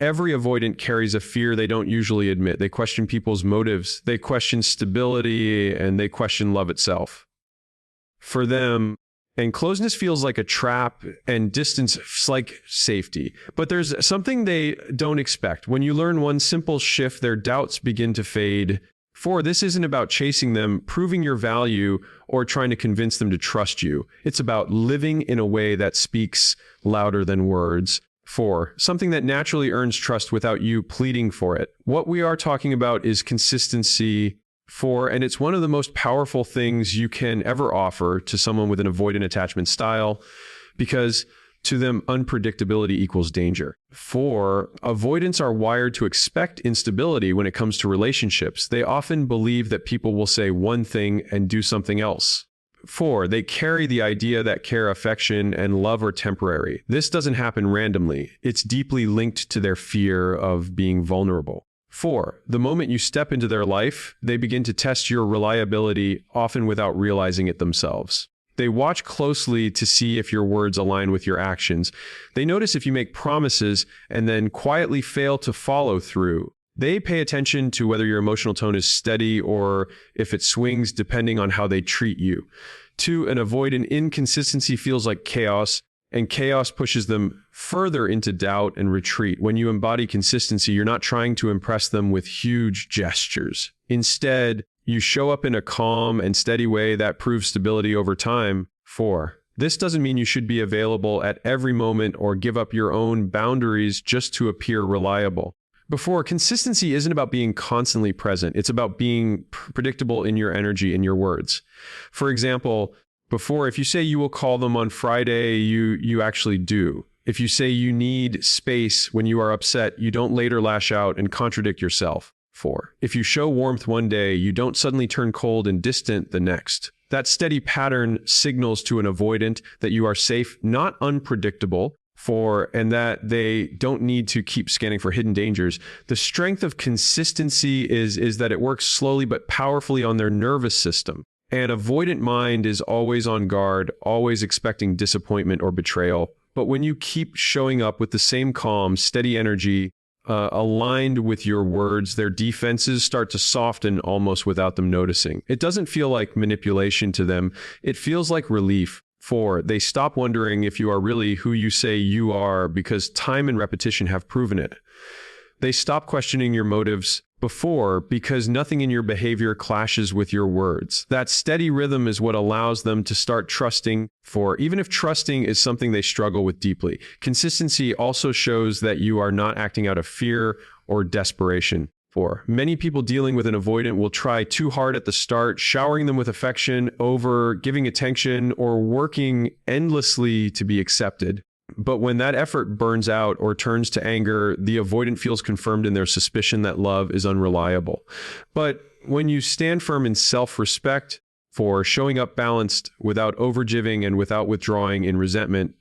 Every avoidant carries a fear they don't usually admit. They question people's motives, they question stability, and they question love itself. For them, and closeness feels like a trap, and distance is like safety. But there's something they don't expect. When you learn one simple shift, their doubts begin to fade. For this isn't about chasing them, proving your value, or trying to convince them to trust you. It's about living in a way that speaks louder than words. 4. Something that naturally earns trust without you pleading for it. What we are talking about is consistency. 4. And it's one of the most powerful things you can ever offer to someone with an avoidant attachment style, because to them, unpredictability equals danger. 4. Avoidants are wired to expect instability when it comes to relationships. They often believe that people will say one thing and do something else. 4. They carry the idea that care, affection, and love are temporary. This doesn't happen randomly. It's deeply linked to their fear of being vulnerable. 4. The moment you step into their life, they begin to test your reliability, often without realizing it themselves. They watch closely to see if your words align with your actions. They notice if you make promises and then quietly fail to follow through. They pay attention to whether your emotional tone is steady or if it swings depending on how they treat you. To an avoidant, inconsistency feels like chaos, and chaos pushes them further into doubt and retreat. When you embody consistency, you're not trying to impress them with huge gestures. Instead, you show up in a calm and steady way that proves stability over time. 4. This doesn't mean you should be available at every moment or give up your own boundaries just to appear reliable. Before, consistency isn't about being constantly present. It's about being predictable in your energy and your words. For example, before, if you say you will call them on Friday, you actually do. If you say you need space when you are upset, you don't later lash out and contradict yourself. 4. If you show warmth one day, you don't suddenly turn cold and distant the next. That steady pattern signals to an avoidant that you are safe, not unpredictable. 4. And that they don't need to keep scanning for hidden dangers. The strength of consistency is that it works slowly but powerfully on their nervous system. An avoidant mind is always on guard, always expecting disappointment or betrayal. But when you keep showing up with the same calm, steady energy, aligned with your words, their defenses start to soften almost without them noticing. It doesn't feel like manipulation to them. It feels like relief. 4. They stop wondering if you are really who you say you are because time and repetition have proven it. They stop questioning your motives before because nothing in your behavior clashes with your words. That steady rhythm is what allows them to start trusting. 4. Even if trusting is something they struggle with deeply, consistency also shows that you are not acting out of fear or desperation. 4. Many people dealing with an avoidant will try too hard at the start, showering them with affection, over giving attention, or working endlessly to be accepted. But when that effort burns out or turns to anger, the avoidant feels confirmed in their suspicion that love is unreliable. But when you stand firm in self-respect, for showing up balanced without overgiving and without withdrawing in resentment,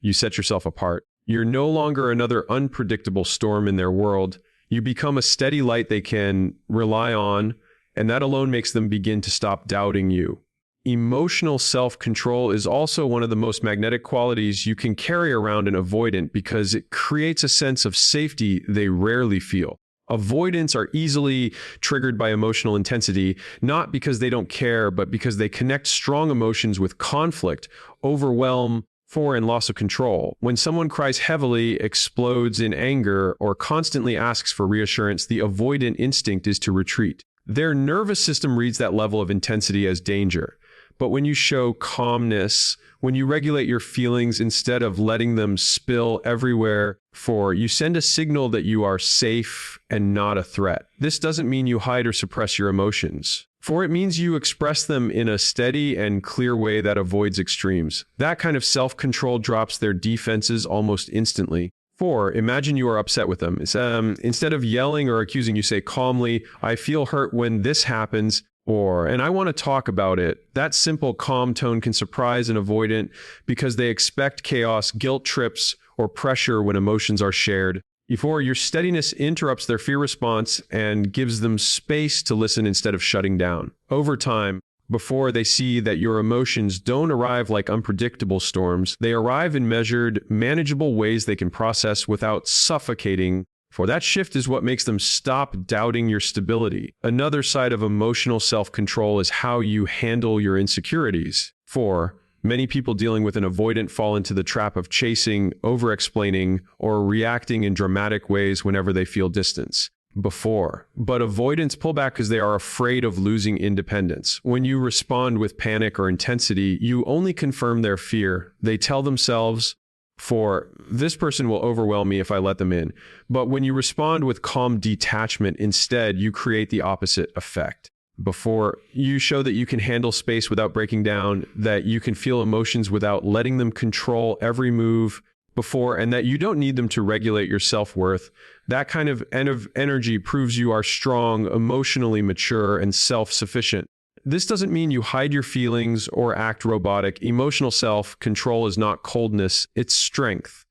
you set yourself apart. You're no longer another unpredictable storm in their world. You become a steady light they can rely on, and that alone makes them begin to stop doubting you. Emotional self-control is also one of the most magnetic qualities you can carry around an avoidant because it creates a sense of safety they rarely feel. Avoidants are easily triggered by emotional intensity, not because they don't care, but because they connect strong emotions with conflict, overwhelm, and loss of control. When someone cries heavily, explodes in anger, or constantly asks for reassurance, the avoidant instinct is to retreat. Their nervous system reads that level of intensity as danger. But when you show calmness, when you regulate your feelings instead of letting them spill everywhere, you send a signal that you are safe and not a threat. This doesn't mean you hide or suppress your emotions. It means you express them in a steady and clear way that avoids extremes. That kind of self-control drops their defenses almost instantly. 4, imagine you are upset with them. Instead of yelling or accusing, you say calmly, "I feel hurt when this happens," and "I want to talk about it." That simple, calm tone can surprise an avoidant because they expect chaos, guilt trips, or pressure when emotions are shared. Your steadiness interrupts their fear response and gives them space to listen instead of shutting down. Over time, before they see that your emotions don't arrive like unpredictable storms, they arrive in measured, manageable ways they can process without suffocating For that shift is what makes them stop doubting your stability. Another side of emotional self-control is how you handle your insecurities. For many people dealing with an avoidant fall into the trap of chasing, over-explaining, or reacting in dramatic ways whenever they feel distance. But avoidants pull back because they are afraid of losing independence. When you respond with panic or intensity, you only confirm their fear. They tell themselves, this person will overwhelm me if I let them in. But when you respond with calm detachment, instead, you create the opposite effect. You show that you can handle space without breaking down, that you can feel emotions without letting them control every move, and that you don't need them to regulate your self-worth. That kind of energy proves you are strong, emotionally mature, and self-sufficient. This doesn't mean you hide your feelings or act robotic. Emotional self-control is not coldness, it's strength.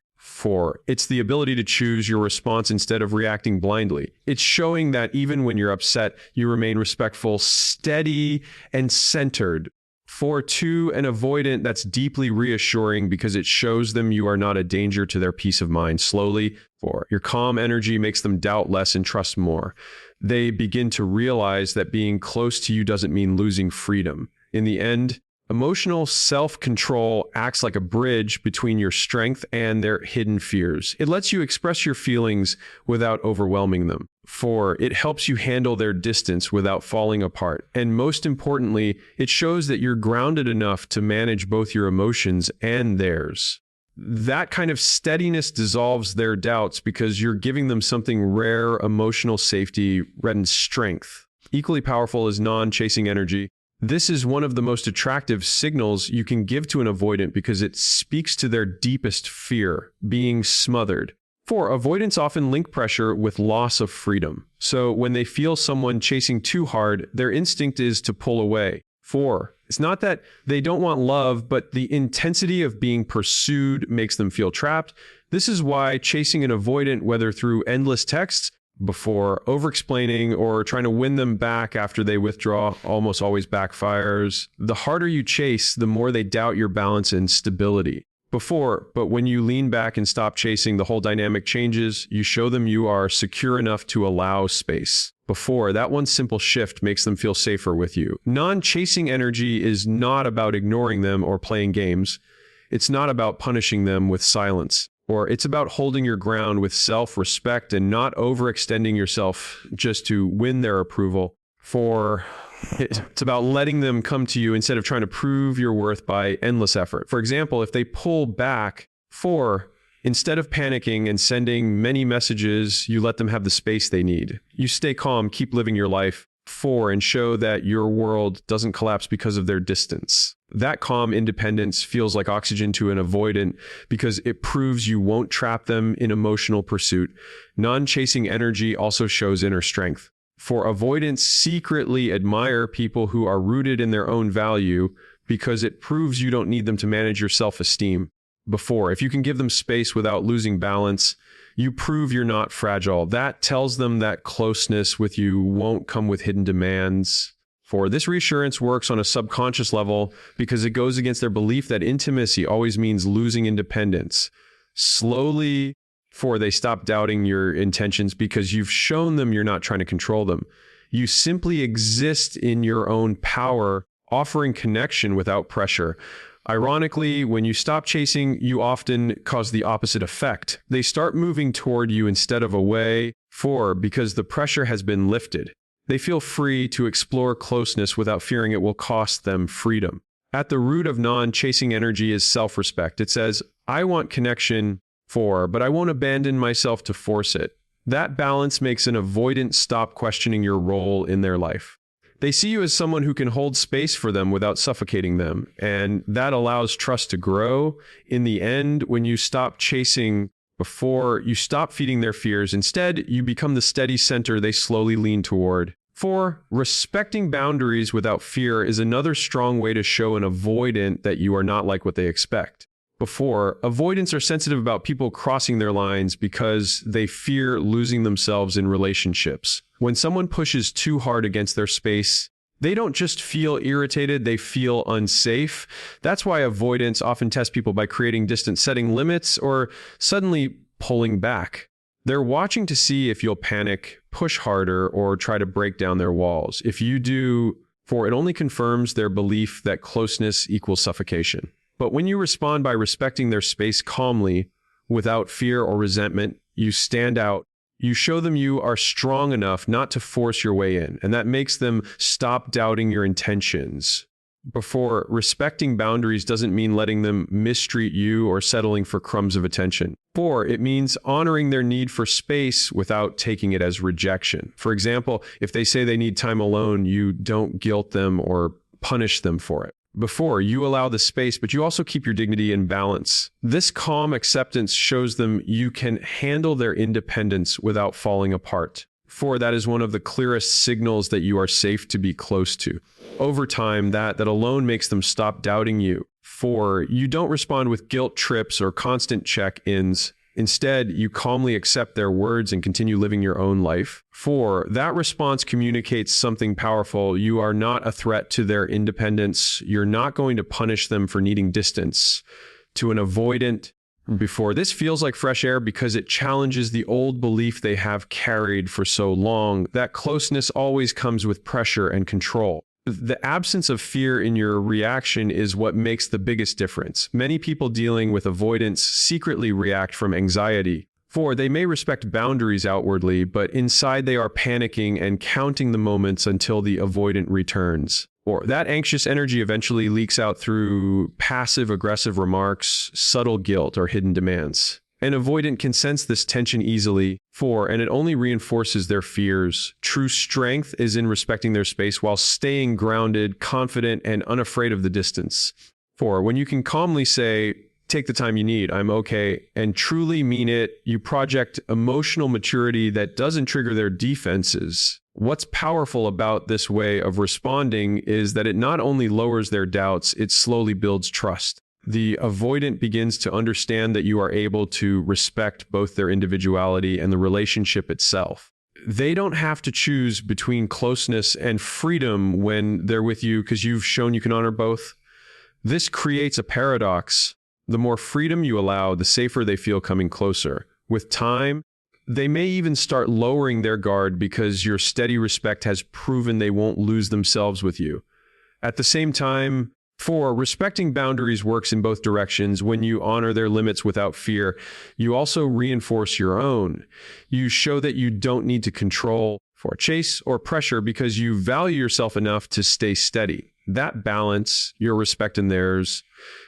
It's the ability to choose your response instead of reacting blindly. It's showing that even when you're upset, you remain respectful, steady, and centered. To an avoidant, that's deeply reassuring because it shows them you are not a danger to their peace of mind. Slowly, your calm energy makes them doubt less and trust more. They begin to realize that being close to you doesn't mean losing freedom. In the end, emotional self-control acts like a bridge between your strength and their hidden fears. It lets you express your feelings without overwhelming them. It helps you handle their distance without falling apart. And most importantly, it shows that you're grounded enough to manage both your emotions and theirs. That kind of steadiness dissolves their doubts because you're giving them something rare: emotional safety and strength. Equally powerful is non-chasing energy. This is one of the most attractive signals you can give to an avoidant because it speaks to their deepest fear, being smothered. Avoidants often link pressure with loss of freedom. So when they feel someone chasing too hard, their instinct is to pull away. It's not that they don't want love, but the intensity of being pursued makes them feel trapped. This is why chasing an avoidant, whether through endless texts, over-explaining, or trying to win them back after they withdraw, almost always backfires. The harder you chase, the more they doubt your balance and stability. But when you lean back and stop chasing, the whole dynamic changes. You show them you are secure enough to allow space. That one simple shift makes them feel safer with you. Non-chasing energy is not about ignoring them or playing games. It's not about punishing them with silence. It's about holding your ground with self-respect and not overextending yourself just to win their approval. It's about letting them come to you instead of trying to prove your worth by endless effort. For example, if they pull back, instead of panicking and sending many messages, you let them have the space they need. You stay calm, keep living your life, and show that your world doesn't collapse because of their distance. That calm independence feels like oxygen to an avoidant because it proves you won't trap them in emotional pursuit. Non-chasing energy also shows inner strength. Avoidants secretly admire people who are rooted in their own value because it proves you don't need them to manage your self-esteem. If you can give them space without losing balance, you prove you're not fragile. That tells them that closeness with you won't come with hidden demands. This reassurance works on a subconscious level because it goes against their belief that intimacy always means losing independence. Slowly, they stop doubting your intentions because you've shown them you're not trying to control them. You simply exist in your own power, offering connection without pressure. Ironically, when you stop chasing, you often cause the opposite effect. They start moving toward you instead of away, because the pressure has been lifted. They feel free to explore closeness without fearing it will cost them freedom. At the root of non-chasing energy is self-respect. It says, I want connection, but I won't abandon myself to force it. That balance makes an avoidant stop questioning your role in their life. They see you as someone who can hold space for them without suffocating them, and that allows trust to grow. In the end, when you stop chasing you stop feeding their fears. Instead, you become the steady center they slowly lean toward. Respecting boundaries without fear is another strong way to show an avoidant that you are not like what they expect. Avoidants are sensitive about people crossing their lines because they fear losing themselves in relationships. When someone pushes too hard against their space, they don't just feel irritated, they feel unsafe. That's why avoidants often test people by creating distance, setting limits, or suddenly pulling back. They're watching to see if you'll panic, push harder, or try to break down their walls. If you do, for it only confirms their belief that closeness equals suffocation. But when you respond by respecting their space calmly, without fear or resentment, you stand out. You show them you are strong enough not to force your way in, and that makes them stop doubting your intentions. Before, respecting boundaries doesn't mean letting them mistreat you or settling for crumbs of attention. 4, it means honoring their need for space without taking it as rejection. For example, if they say they need time alone, you don't guilt them or punish them for it. Before, you allow the space, but you also keep your dignity in balance. This calm acceptance shows them you can handle their independence without falling apart. 4, that is one of the clearest signals that you are safe to be close to. Over time, that alone makes them stop doubting you. 4, you don't respond with guilt trips or constant check-ins. Instead, you calmly accept their words and continue living your own life. 4, that response communicates something powerful. You are not a threat to their independence. You're not going to punish them for needing distance. To an avoidant, before, this feels like fresh air because it challenges the old belief they have carried for so long that closeness always comes with pressure and control. The absence of fear in your reaction is what makes the biggest difference. Many people dealing with avoidance secretly react from anxiety. 4, they may respect boundaries outwardly, but inside they are panicking and counting the moments until the avoidant returns. Or that anxious energy eventually leaks out through passive-aggressive remarks, subtle guilt, or hidden demands. An avoidant can sense this tension easily. 4, and it only reinforces their fears. True strength is in respecting their space while staying grounded, confident, and unafraid of the distance. 4, when you can calmly say, "Take the time you need, I'm okay," and truly mean it, you project emotional maturity that doesn't trigger their defenses. What's powerful about this way of responding is that it not only lowers their doubts, it slowly builds trust. The avoidant begins to understand that you are able to respect both their individuality and the relationship itself. They don't have to choose between closeness and freedom when they're with you because you've shown you can honor both. This creates a paradox. The more freedom you allow, the safer they feel coming closer. With time, they may even start lowering their guard because your steady respect has proven they won't lose themselves with you. At the same time, 4, respecting boundaries works in both directions. When you honor their limits without fear, you also reinforce your own. You show that you don't need to control, for chase, or pressure because you value yourself enough to stay steady. That balance, your respect and theirs,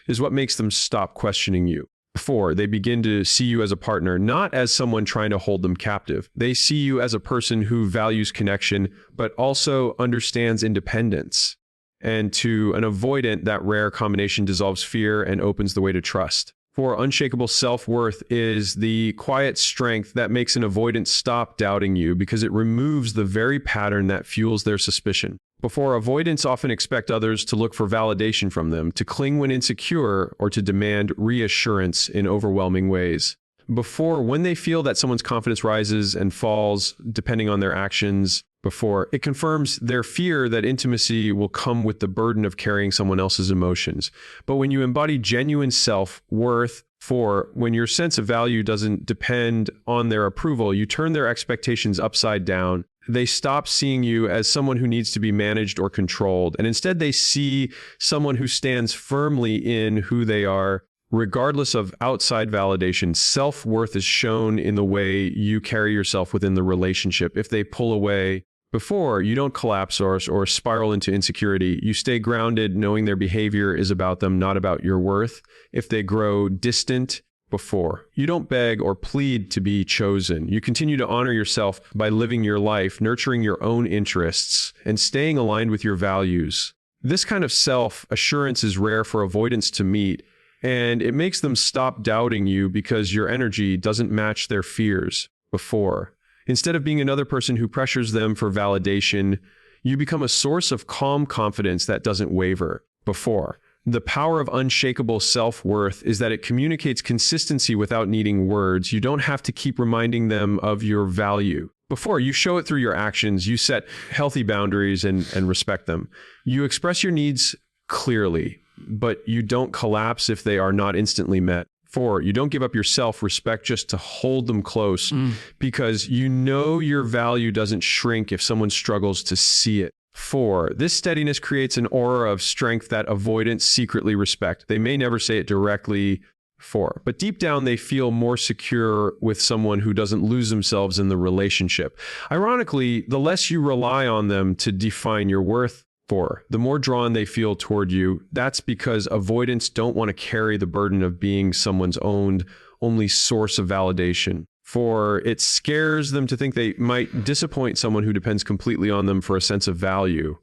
is what makes them stop questioning you. 4, they begin to see you as a partner, not as someone trying to hold them captive. They see you as a person who values connection, but also understands independence. And to an avoidant, that rare combination dissolves fear and opens the way to trust. 4, unshakable self-worth is the quiet strength that makes an avoidant stop doubting you because it removes the very pattern that fuels their suspicion. Before, avoidants often expect others to look for validation from them, to cling when insecure, or to demand reassurance in overwhelming ways. Before, when they feel that someone's confidence rises and falls depending on their actions, before, it confirms their fear that intimacy will come with the burden of carrying someone else's emotions. But when you embody genuine self-worth, 4, when your sense of value doesn't depend on their approval, you turn their expectations upside down. They stop seeing you as someone who needs to be managed or controlled, and instead they see someone who stands firmly in who they are. Regardless of outside validation, self-worth is shown in the way you carry yourself within the relationship. If they pull away before, you don't collapse or spiral into insecurity. You stay grounded, knowing their behavior is about them, not about your worth. If they grow distant before, you don't beg or plead to be chosen. You continue to honor yourself by living your life, nurturing your own interests, and staying aligned with your values. This kind of self-assurance is rare for avoidants to meet, and it makes them stop doubting you because your energy doesn't match their fears before. Instead of being another person who pressures them for validation, you become a source of calm confidence that doesn't waver before. The power of unshakable self-worth is that it communicates consistency without needing words. You don't have to keep reminding them of your value. Before, you show it through your actions. You set healthy boundaries and respect them. You express your needs clearly, but you don't collapse if they are not instantly met. 4, you don't give up your self-respect just to hold them close because you know your value doesn't shrink if someone struggles to see it. 4, this steadiness creates an aura of strength that avoidants secretly respect. They may never say it directly, 4, but deep down they feel more secure with someone who doesn't lose themselves in the relationship. Ironically, the less you rely on them to define your worth, 4, the more drawn they feel toward you. That's because avoidants don't want to carry the burden of being someone's only source of validation. 4, it scares them to think they might disappoint someone who depends completely on them for a sense of value.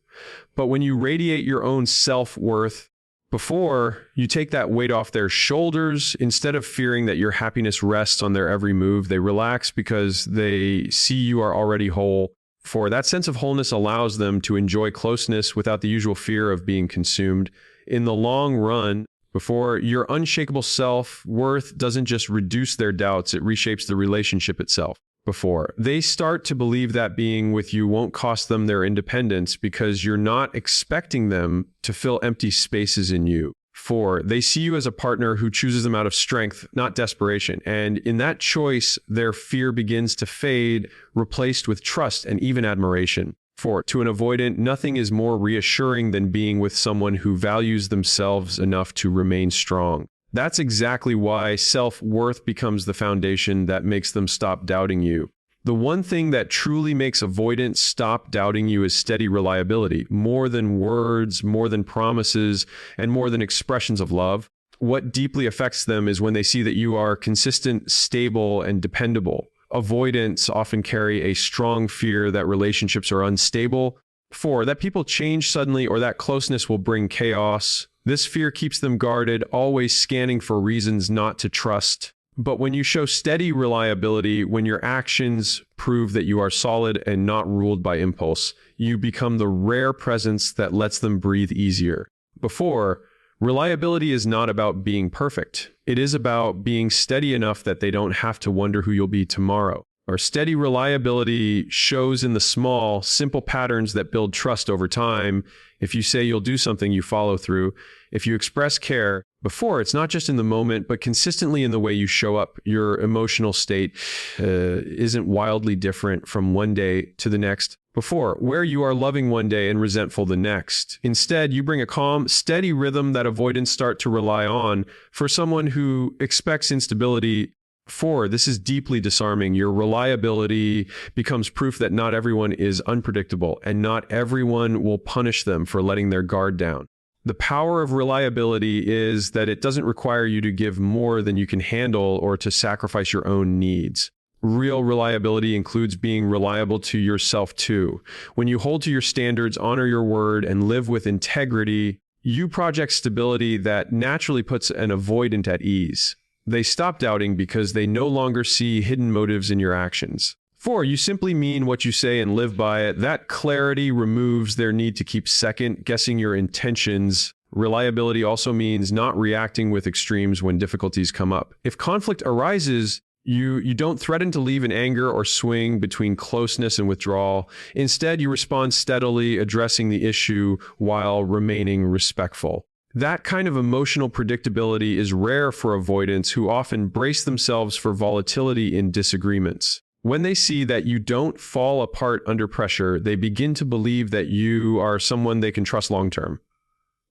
But when you radiate your own self-worth, before you take that weight off their shoulders, instead of fearing that your happiness rests on their every move, they relax because they see you are already whole. 4, that sense of wholeness allows them to enjoy closeness without the usual fear of being consumed. In the long run, before your unshakable self-worth doesn't just reduce their doubts, it reshapes the relationship itself. Before they start to believe that being with you won't cost them their independence because you're not expecting them to fill empty spaces in you. 4, they see you as a partner who chooses them out of strength, not desperation. And in that choice, their fear begins to fade, replaced with trust and even admiration. 4, to an avoidant, nothing is more reassuring than being with someone who values themselves enough to remain strong. That's exactly why self-worth becomes the foundation that makes them stop doubting you. The one thing that truly makes avoidants stop doubting you is steady reliability, more than words, more than promises, and more than expressions of love. What deeply affects them is when they see that you are consistent, stable, and dependable. Avoidants often carry a strong fear that relationships are unstable. 4, that people change suddenly or that closeness will bring chaos. This fear keeps them guarded, always scanning for reasons not to trust. But when you show steady reliability, when your actions prove that you are solid and not ruled by impulse, you become the rare presence that lets them breathe easier. Before, reliability is not about being perfect. It is about being steady enough that they don't have to wonder who you'll be tomorrow. Or steady reliability shows in the small, simple patterns that build trust over time. If you say you'll do something, you follow through. If you express care, before, it's not just in the moment, but consistently in the way you show up. Your emotional state isn't wildly different from one day to the next. Before, where you are loving one day and resentful the next. Instead, you bring a calm, steady rhythm that avoidants start to rely on. For someone who expects instability, 4, this is deeply disarming. Your reliability becomes proof that not everyone is unpredictable, and not everyone will punish them for letting their guard down. The power of reliability is that it doesn't require you to give more than you can handle or to sacrifice your own needs. Real reliability includes being reliable to yourself too. When you hold to your standards, honor your word, and live with integrity, you project stability that naturally puts an avoidant at ease. They stop doubting because they no longer see hidden motives in your actions. 4, you simply mean what you say and live by it. That clarity removes their need to keep second-guessing your intentions. Reliability also means not reacting with extremes when difficulties come up. If conflict arises, you don't threaten to leave in anger or swing between closeness and withdrawal. Instead, you respond steadily, addressing the issue while remaining respectful. That kind of emotional predictability is rare for avoidants who often brace themselves for volatility in disagreements. When they see that you don't fall apart under pressure, they begin to believe that you are someone they can trust long-term.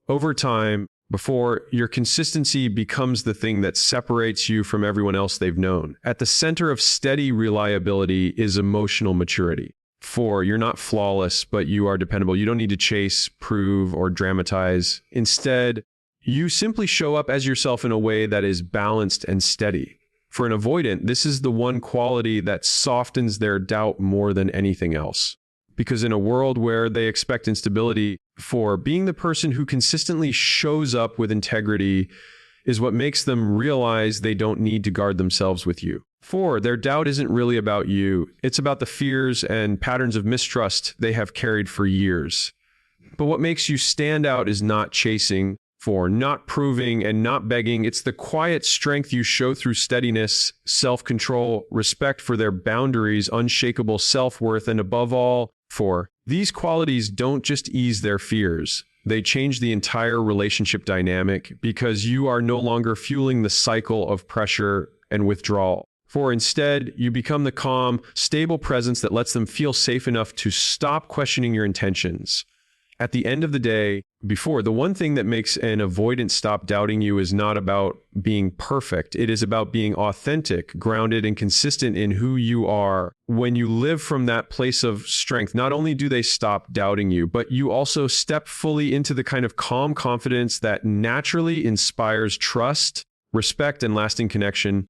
Over time, before, your consistency becomes the thing that separates you from everyone else they've known. At the center of steady reliability is emotional maturity. 4, you're not flawless, but you are dependable. You don't need to chase, prove, or dramatize. Instead, you simply show up as yourself in a way that is balanced and steady. For an avoidant, this is the one quality that softens their doubt more than anything else. Because in a world where they expect instability, 4, being the person who consistently shows up with integrity is what makes them realize they don't need to guard themselves with you. 4, their doubt isn't really about you. It's about the fears and patterns of mistrust they have carried for years. But what makes you stand out is not chasing, 4, not proving and not begging. It's the quiet strength you show through steadiness, self-control, respect for their boundaries, unshakable self-worth, and above all, 4, these qualities don't just ease their fears. They change the entire relationship dynamic because you are no longer fueling the cycle of pressure and withdrawal. For instead, you become the calm, stable presence that lets them feel safe enough to stop questioning your intentions. At the end of the day, the one thing that makes an avoidant stop doubting you is not about being perfect. It is about being authentic, grounded, and consistent in who you are. When you live from that place of strength, not only do they stop doubting you, but you also step fully into the kind of calm confidence that naturally inspires trust, respect, and lasting connection.